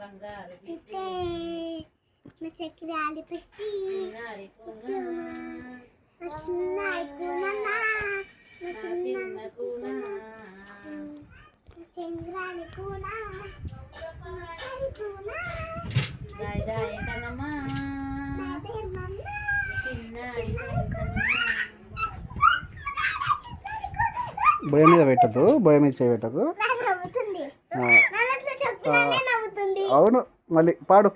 బంగారు చక్రాలు పెట్టి బొయ్య మీద పెట్టద్దు, బొయ్య మీద చేయబెట్టకు. అవును, మళ్ళీ పాడు.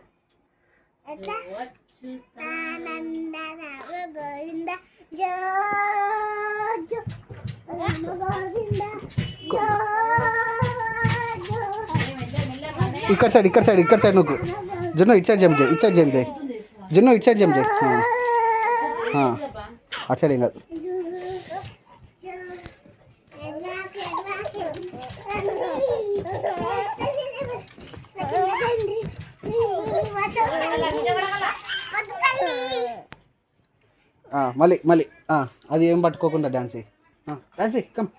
ఇక్కడ సైడ్ నువ్వు జున్ను ఇటు సైడ్ జంప్ చేయి, జున్ను ఇటు సైడ్ జంప్ చేయి. అటు సైడ్ ఏం కాదు. మళ్ళీ అది ఏం పట్టుకోకుండా డాన్స్ కమ్.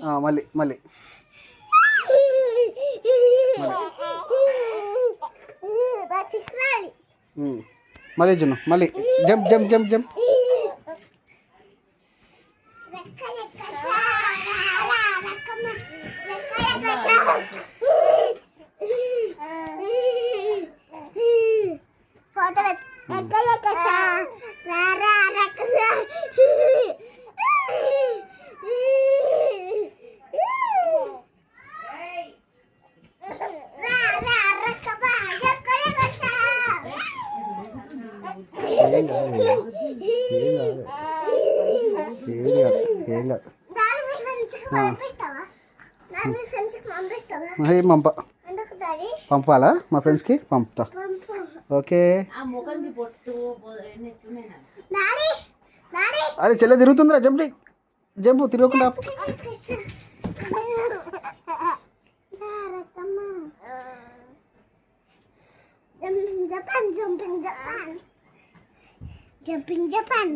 అమ్మా మళ్ళీ జున్ను మళ్ళీ జంప్. పంపాలా? మా ఫ్రెండ్స్కి పంపుతా. ఓకే. అరే చెల్లె తిరుగుతుందిరా, జంపు తిరగకుండా. Jumping Japan.